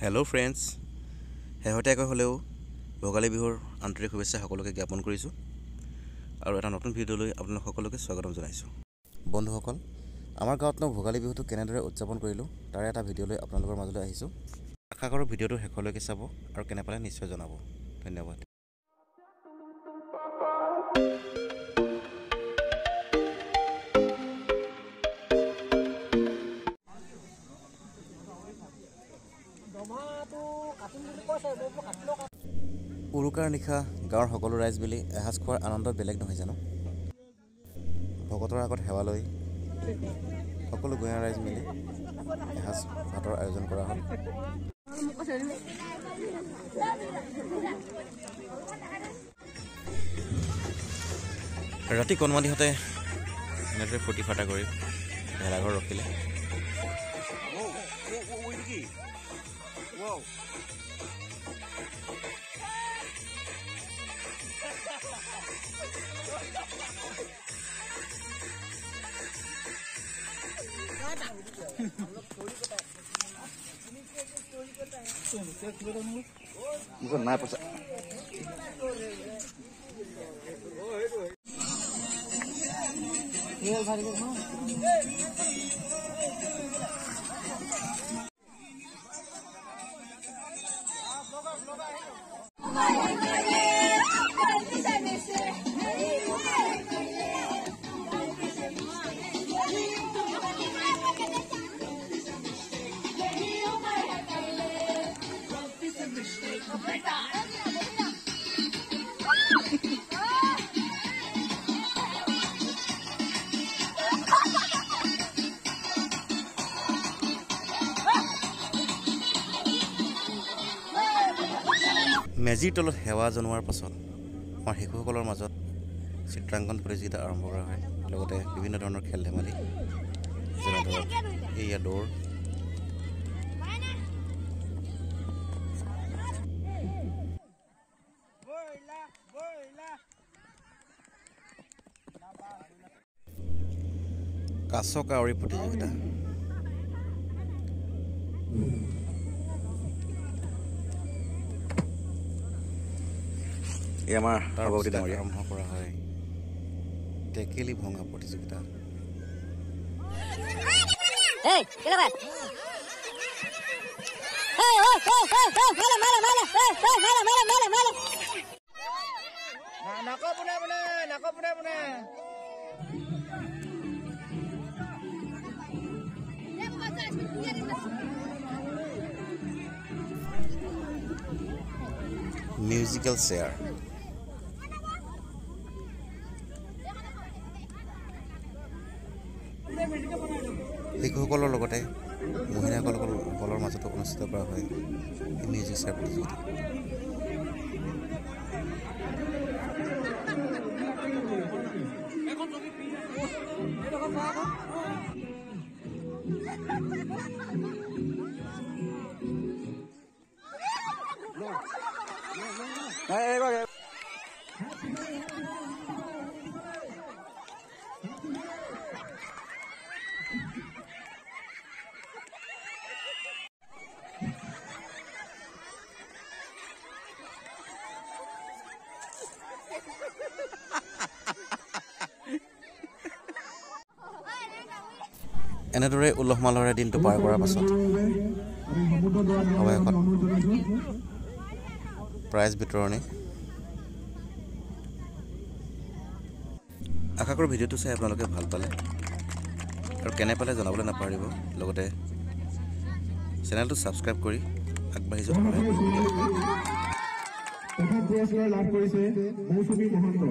Hello' friends, শেহতীয়াকৈ হ'লেও ভোগালী বিহুৰ আন্তৰিক শুভেচ্ছা সকলোকে জ্ঞাপন কৰিছোঁ আৰু এটা নতুন ভিডিঅ'লৈ আপোনালোক সকলোকে স্বাগতম জনাইছোঁ। বন্ধুসকল, আমাৰ গাঁৱতনো ভোগালী বিহুটো কেনেদৰে উদযাপন কৰিলোঁ তাৰে এটা ভিডিঅ' লৈ আপোনালোকৰ মাজলৈ আহিছোঁ। আশা কৰোঁ ভিডিঅ'টো শেষলৈকে চাব আৰু কেনে পালে নিশ্চয় জনাব। ধন্যবাদ। উৰুকাৰ নিশা গাঁৱৰ সকলো ৰাইজ মিলি এসাঁজ খোৱাৰ আনন্দ বেলেগ নহয় জানো। ভকতৰ আগত সেৱা লৈ সকলো গাঁৱৰ ৰাইজ মিলি এসাঁজ ভাতৰ আয়োজন কৰা হ'ল। ৰাতি কণমানিহঁতে এনেদৰে ফূৰ্তি ফাৰ্তা কৰি ভেলাঘৰ ৰখিলে। নাই পইচা মেজিৰ তলত সেৱা জনোৱাৰ পাছত আমাৰ শিশুসকলৰ মাজত চিত্ৰাংকন প্ৰতিযোগিতা আৰম্ভ কৰা হয়। লগতে বিভিন্ন ধৰণৰ খেল ধেমালি, যেনে ধৰক এয়া দৌৰ, কাছ কাউৰী প্ৰতিযোগিতা, আমাৰ আৰম্ভ কৰা হয় টেকেলি ভঙা প্ৰতিযোগিতা। মিউজিকেল চেয়াৰ, শিশুসকলৰ লগতে মহিলাসকলৰ মাজতো অনুষ্ঠিত কৰা হয় মিউজিক চেয়াৰ প্ৰতিযোগিতা। এনেদৰে উলহ মালহেৰে দিনটো পাৰ কৰাৰ পাছত অৱশেষত প্ৰাইজ বিতৰণি। আশা কৰোঁ ভিডিঅ'টো চাই আপোনালোকে ভাল পালে আৰু কেনে পালে জনাবলৈ নাপাহৰিব। লগতে চেনেলটো ছাবস্ক্ৰাইব কৰি আগবাঢ়ি যোৱাত সহায় কৰিব। প্ৰথম পুৰস্কাৰ লাভ কৰিছে মৌচুমী মহন্ত।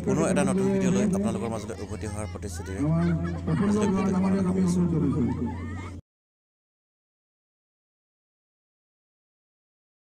পুনৰ এটা নতুন ভিডিঅ' লৈ আপোনালোকৰ মাজলৈ উভতি অহাৰ প্ৰতিশ্ৰুতিৰে আমাৰ প্ৰথম আজিলৈ ভিডিঅ'টো আমাৰ সামৰণি মাৰিছোঁ। জনাইছোঁ।